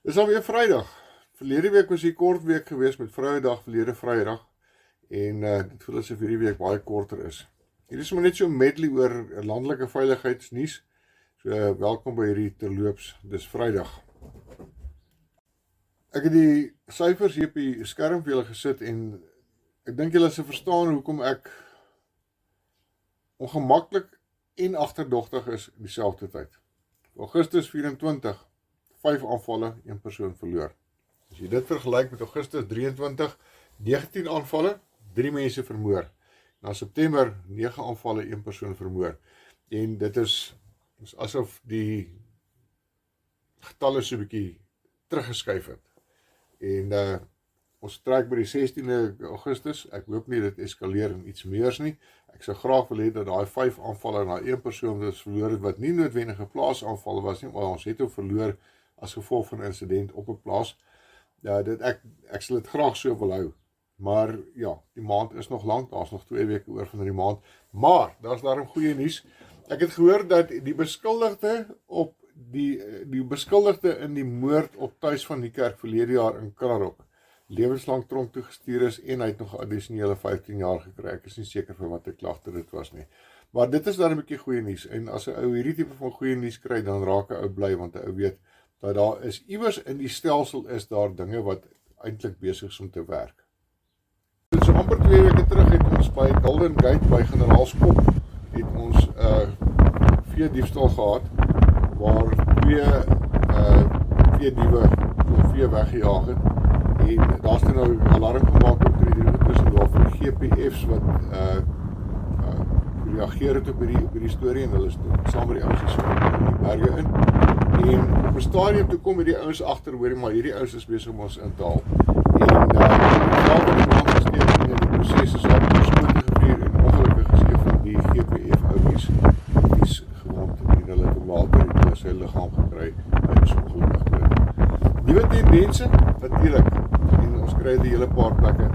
Dis alweer Vrydag. Verlede week was die kort week gewees met Vrydag, verlede Vrydag. En dit voel asof hierdie week baie korter is. Hier is maar net so medley oor landelike veiligheidsnuus. So welkom by hierdie terloops. Dis Vrydag. Ek het die syfers hier op die skerm vir julle gesit en ek dink julle sal verstaan hoekom ek ongemaklik en agterdogtig is dieselfde tyd. Augustus 24, 5 aanvalle, 1 persoon verloor. As jy dit vergelyk met Augustus 23, 19 aanvalle, 3 mense vermoor. Na September, 9 aanvalle, 1 persoon vermoor. En dit is asof die getalle so 'n bietjie teruggeskuif het. En ons trek by die 16de Augustus. Ek hoop nie dit eskaleer in iets meers nie. Ek sou graag wil hê dat daai 5 aanvalle na 1 persoon is verloor het, wat nie noodwendige plaasaanvalle was nie, maar ons het hom verloor as gevolg van 'n insident op 'n plaas. Ek sal dit graag so wil hou. Maar ja, die maand is nog lank, daar's nog 2 weke oor van die maand. Maar daar's daarom goeie nuus. Ek het gehoor dat die beskuldigde in die moord op Tuis van die Kerk verlede jaar in Krarok lewenslang tronk toegestuur is en hy het nog 'n addisionele 15 jaar gekry. Ek is nie seker vir watter klagte dit was nie. Maar dit is dan 'n bietjie goeie nuus. En as 'n ou hierdie tipe van goeie nuus kry, dan raak 'n ou bly, want 'n ou weet dat daar is iewers in die stelsel is daar dinge wat eintlik besig is om te werk. So amper 2 weke terug het ons by Golden Gate by Generaalskop het ons vee diefstal gehad waar twee diewe vee weggejaag het. En daar's toe nou alarm gemaak op die roetes en daar van die GPF's wat reageer het op hierdie storie en hulle is saam met die ouens so in die berge in. En op 'n stadium toe kom hierdie ouens agter, hoorie, maar hierdie ouens is besig om ons in te haal. En die proses is al skote gevier en ongelukkig gesien van die GPF ouens is gewond en hulle het hom later in sy liggaam gekry en is ongelukkig dood. Nuwe tendense natuurlik. En ons kry die hele paar plekke.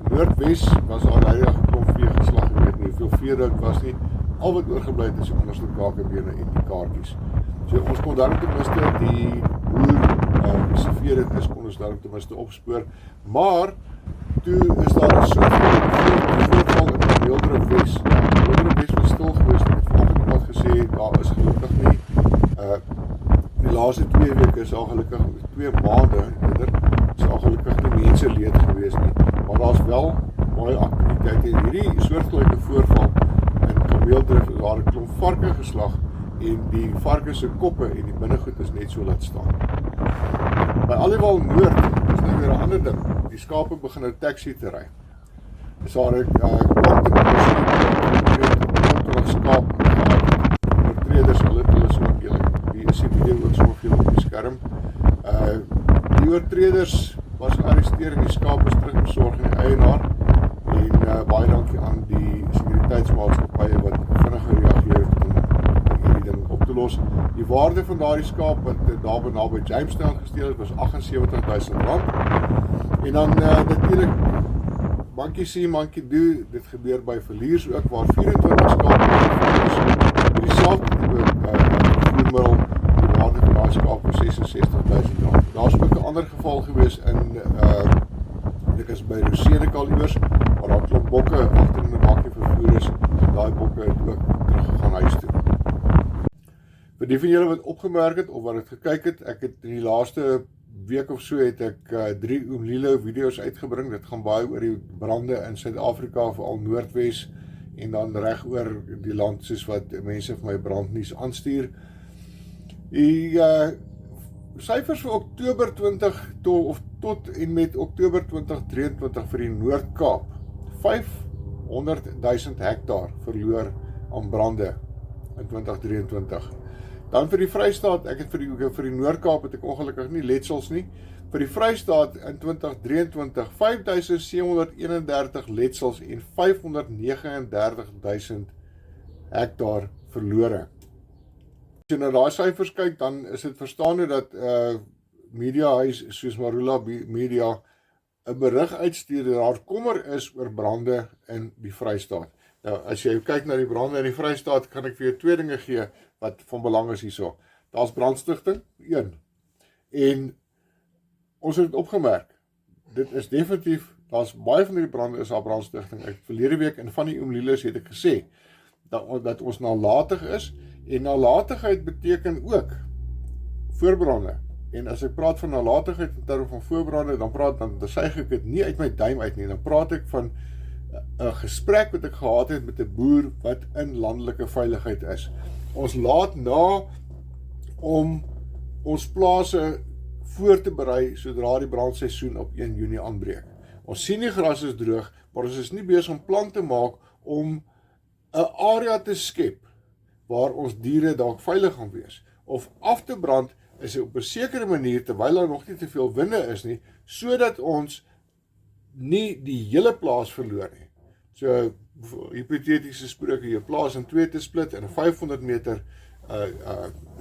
Noordwes was daar leidig geklomp vee geslag, ek weet nie hoeveel vee dit was nie. Al wat oorgebly het is die onderste kakebene en die kaartjies. So ons kon daarom ten minste die boer se vee dit is, kon ons daarom ten minste opspoor. Maar toe is daar 'n soort voorval in Kameeldrift Wes. Kameeldrift Wes was stil gewees. Ek het vanoggend iemand gesê daar is gelukkig nie. Die laaste 2 weke is al gelukkig 2 maande eerder is al gelukkig nie mense leed gewees nie. Maar daar's wel baie aktiwiteite en hierdie soortgelyke voorval in Kameeldrift is daar 'n klomp varke geslag en die varke se koppe en die binnegoed is net so laat staan. By Aliwal Noord is nou weer 'n ander ding. Die skape begin 'n taxi te ry. Dis daar 'n kant skaap oortreders, hulle is ook die is die video ook so veel op die skerm. Die oortreders was gearresteer en die skaap is terugbesorg aan die eienaar en baie dankie aan die sekuriteitsmaatskappye wat vinnig gereageer het om hierdie ding op te los. Die waarde van daardie skaap wat daar naby Jamestown gesteel het was R78,000. En dan natuurlik monkey see, monkey do, dit gebeur by Verliers ook waar 24 skape is dieselfde tipe voermiddel, die waarde van daai skaap was R66,000. Daar's ook 'n ander geval gewees in dit is by Rosenekal iewers waar daar klop bokke agter in 'n bakkie vervoer is. Daai bokke het ook teruggegaan huis toe. Vir die van julle wat opgemerk het of wat het gekyk het, ek het in die laaste week of so het ek 3 Umlilo video's uitgebring. Dit gaan baie oor die brande in Suid-Afrika, veral Noordwes en dan reg oor die land soos wat mense vir my brandnuus aanstuur. Die syfers vir Oktober 20 tot en met Oktober 2023 vir die Noord-Kaap. 500,000 hektaar verloor aan brande in 2023. Dan vir die Vrystaat, ek het vir die Noord-Kaap het ek ongelukkig nie letsels nie. Vir die Vrystaat in 2023, 5,731 letsels en 539,000 hektaar verlore. As jy na daai syfers kyk, dan is dit verstaande dat mediahuis soos Marula Media 'n berig uitstuur dat daar kommer is oor brande in die Vrystaat. Nou, as jy kyk na die brande in die Vrystaat, kan ek vir jou 2 dinge gee wat van belang is hierso. Daar's brandstigting, 1. En ons het opgemerk, dit is definitief, daar's baie van die brande is daar brandstigting. Ek verlede week in van die oomlieles het ek gesê, dat ons nalatig is, en nalatigheid beteken ook voorbrande. En as ek praat van nalatigheid in terme van voorbrande, dan suig ek dit nie uit my duim uit nie, dan praat ek van 'n gesprek wat ek gehad het met 'n boer wat in landelike veiligheid is. Ons laat na om ons plase voor te berei sodra die brandseisoen op 1 Junie aanbreek. Ons sien die gras is droog, maar ons is nie besig om plan te maak om 'n area te skep waar ons diere dalk veilig gaan wees. Of af te brand is op 'n sekere manier, terwyl daar nog nie te veel winde is nie, sodat ons nie die hele plaas verloor nie. So, hypothetiese sprake, jou plaas in 2 te split en 'n 500 meter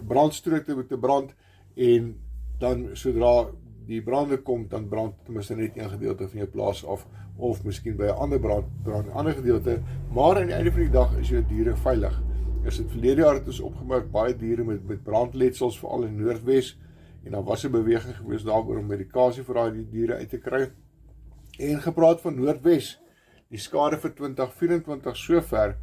brandstrook te brand, en dan sodra die brande kom, dan brand ten minste net een gedeelte van jou plaas af, of miskien by 'n ander brand 'n ander gedeelte, maar aan die einde van die dag is jou diere veilig. Is dit verlede jaar het ons opgemerk baie diere met brandletsels, veral in Noordwes, en daar was 'n beweging gewees daaroor om medikasie vir daai diere uit te kry. En gepraat van Noordwes, die skade vir 2024 sover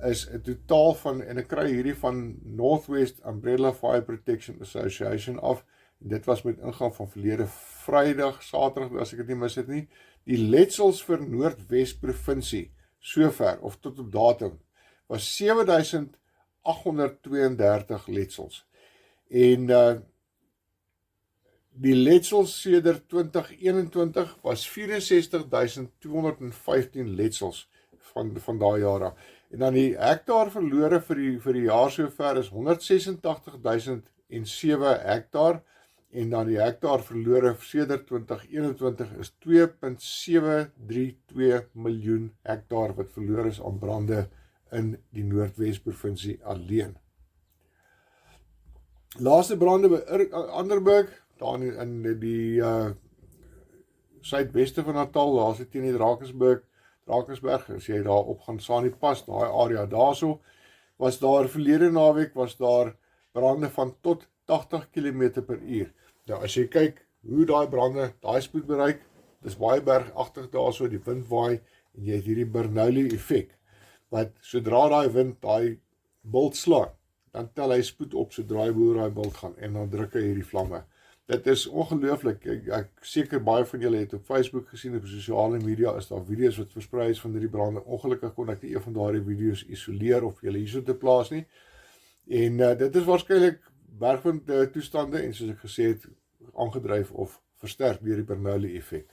is 'n totaal van, en ek kry hierdie van Northwest Umbrella Fire Protection Association af, en dit was met ingang van verlede Vrydag, Saterdag, as ek dit nie mis het nie, die letsels vir Noordwes provinsie sover, of tot op datum, was 7.832 letsels. En die letsels sedert 2021 was 64.215 letsels van daai jare. En dan die hektaar verlore vir die jaar sover is 186.007 hektaar, en dan die hektaar verlore sedert 2021 is 2.732 miljoen hektaar wat verlore is aan brande in die Noordwes provinsie alleen. Laaste brande by Anderburg, daar in die suidweste van Natal, laaste teen die Drakensberg, as jy daar op gaan Sani Pas, daai area daarso, was daar verlede naweek brande van tot 80 km/h. Nou as jy kyk hoe daai brande daai spoed bereik, dis baie bergagtig daarso, die wind waai, en jy het hierdie Bernoulli effek, wat sodra daai wind daai bult slaan, dan tel hy spoed op sodra hy boor daai bult gaan, en dan druk hy hierdie vlamme. Dit is ongelooflik. Ek seker baie van julle het op Facebook gesien, op sosiale media is daar video's wat versprei is van hierdie brande. Ongelukkig kon ek nie een van daardie video's isoleer of julle hierso te plaas nie. En dit is waarskynlik bergwind toestande, en soos ek gesê het, aangedryf of versterk deur die Bernoulli effek.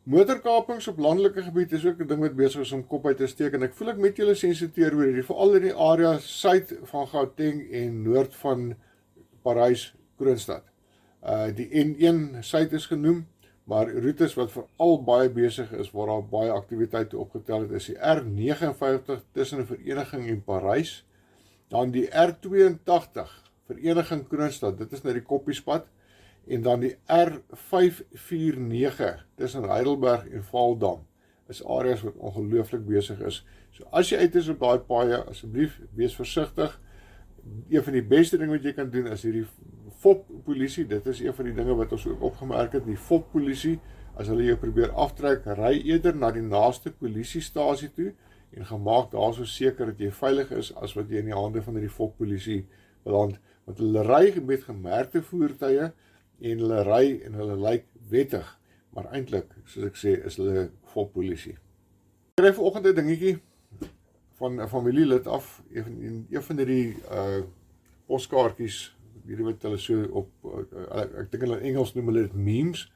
Motorkapings op landelike gebied is ook 'n ding wat besig is om kop uit te steek, en ek voel ek met julle sensiteer oor hierdie, veral in die area suid van Gauteng en noord van Parys-Kroonstad. Die N1 suid is genoem, maar roetes wat veral baie besig is, waar daar baie aktiwiteite opgetel het, is die R59 tussen Vereniging en Parys, dan die R82 Vereniging Kroonstad, dit is nou die Koppiespad, en dan die R549 tussen Heidelberg en Vaaldam, is areas wat ongelooflik besig is. So as jy uit is op daai paaie, asseblief, wees versigtig. Een van die beste dinge wat jy kan doen is hierdie FOP-polisie, dit is een van die dinge wat ons ook opgemerk het, die FOP-polisie, as hulle jou probeer aftrek, ry eerder na die naaste polisiestasie toe, en gemaak daar so seker dat jy veilig is, as wat jy in die hande van die FOP-polisie beland, want hulle ry met gemerkte voertuie, en hulle ry en hulle lyk wettig, maar eintlik, soos ek sê, is hulle FOP-polisie. Ek kry vanoggend 'n dingetjie van 'n familielid af, een van die postkaartjies, hierdie wat hulle so op, ek dink hulle in Engels noem hulle dit memes,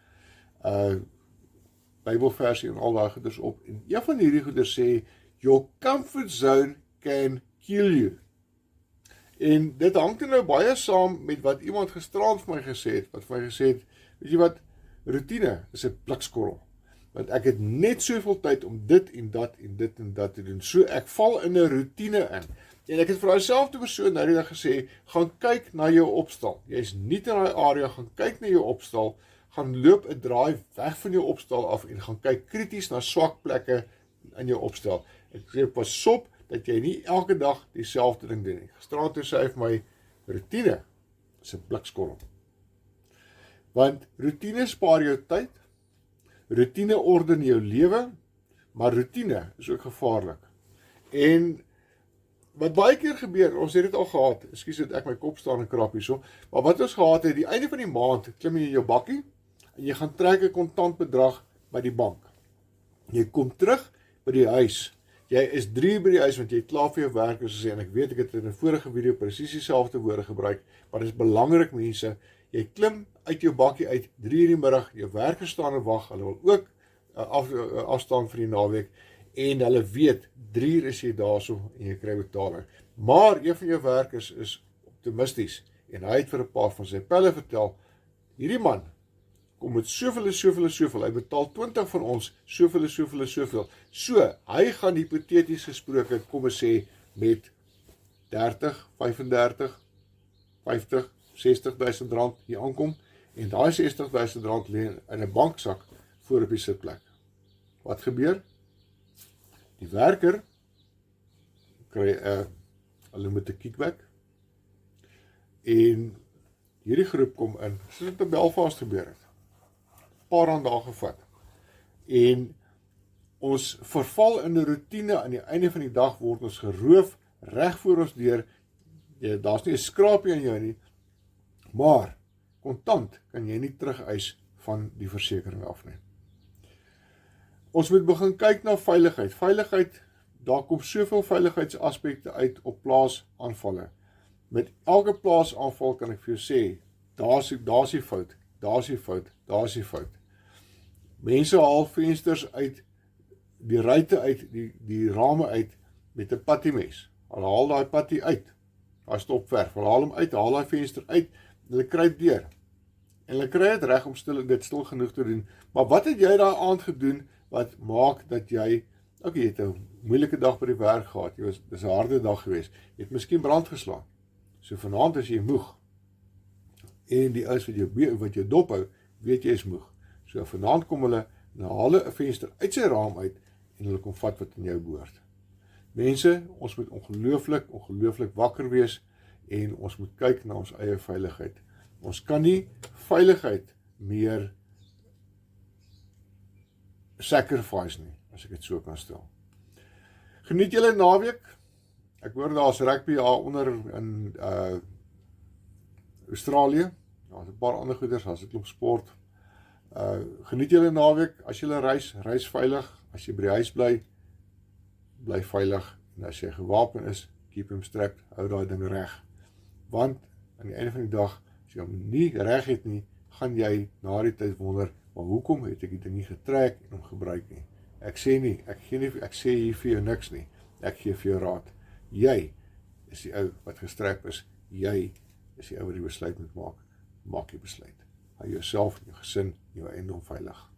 Bybelversie en al daai goeders op, en een van hierdie goeders sê, your comfort zone can kill you. En dit hang nou baie saam met wat iemand gisterand vir my gesê het, wat vir my gesê het, weet jy wat, routine is 'n blikskorrel, want ek het net soveel tyd om dit en dat en dit en dat te doen, so ek val in 'n routine in, en ek het vir dieselfde persoon nou die dag gesê, gaan kyk na jou opstal, jy is nie in die area, gaan kyk na jou opstal, gaan loop 'n draai weg van jou opstal af, en gaan kyk krities na swak plekke in jou opstal. Ek sê, pas op, dat jy nie elke dag dieselfde ding doen nie. Gisterand toe sê hy vir my, routine is 'n blikskorrel. Want routine spaar jou tyd, routine orden jou lewe, maar routine is ook gevaarlik. En wat baie keer gebeur, ons het dit al gehad, ekskuus dat ek my kop staan en krap hierso, maar wat ons gehad het, die einde van die maand, klim jy in jou bakkie, en jy gaan trek 'n kontant bedrag by die bank. Jy kom terug by die huis, jy is 3 by die huis, want jy het klaar vir jou werkers gesê, en ek weet, ek het in 'n vorige video presies dieselfde woorde gebruik, maar dit is belangrik mense, jy klim uit jou bakkie uit, 3 uur die middag, jou werkers staan en wag, hulle wil ook afstaan vir die naweek, en hulle weet, 3 uur is jy daarso, en jy kry betaling. Maar, een van jou werkers is optimisties, en hy het vir 'n paar van sy pelle vertel, hierdie man, kom met soveel, hy betaal 20 van ons, soveel, so, hy gaan hypotheties gesproke, kom ons sê, met 30, 35, 50, 60.000 rand hier aankom, en daai 60.000 rand lê in 'n banksak voor op die sitplek. Wat gebeur? Die werker kry hulle met 'n kickback, en hierdie groep kom in, soos dit in Belfast gebeur het, paar rand daar gevat, en ons verval in 'n routine, aan die einde van die dag word ons geroof, reg voor ons deur, daar's nie 'n skrapie aan jou nie, maar kontant kan jy nie terugeis van die versekering af nie. Ons moet begin kyk na veiligheid. Veiligheid, daar kom soveel veiligheidsaspekte uit op plaasaanvalle. Met elke plaasaanval kan ek vir jou sê, daar's die fout. Mense haal vensters uit, die ruite uit, die rame uit, met 'n patiemes. Hulle haal daai pattie uit, daai stopverf, hulle haal hom uit, haal daai venster uit, hulle kry dit deur. En hulle kry dit reg om dit stil genoeg te doen. Maar wat het jy daai aand gedoen, wat maak dat jy het 'n moeilike dag by die werk gehad, dis 'n harde dag geweest, jy het miskien brand geslaan, so vanaand is jy moeg, en die ou wat jou dop hou, weet jy is moeg, so vanaand kom hulle, en haal 'n venster uit sy raam uit, en hulle kom vat wat in jou behoort. Mense, ons moet ongelooflik wakker wees, en ons moet kyk na ons eie veiligheid. Ons kan nie veiligheid meer sacrifice nie, as ek dit so kan stel. Geniet julle naweek. Ek hoor daar's rugby daar onder in Australië. Daar's 'n paar ander goeders, daar's 'n klomp sport. Geniet julle naweek. As julle reis veilig. As jy by die huis bly veilig. En as jy gewapen is, keep him strapped, hou daai ding reg. Want aan die einde van die dag, as jy hom nie reg het nie, gaan jy na die tyd wonder, maar hoekom het ek dit nie getrek en hom gebruik nie? Ek sê hier vir jou niks nie. Ek gee vir jou raad. Jy is die ou wat gestrap is. Jy is die ou wat die besluit moet maak. Maak die besluit. Hou jouself, jou gesin, jou eiendom veilig.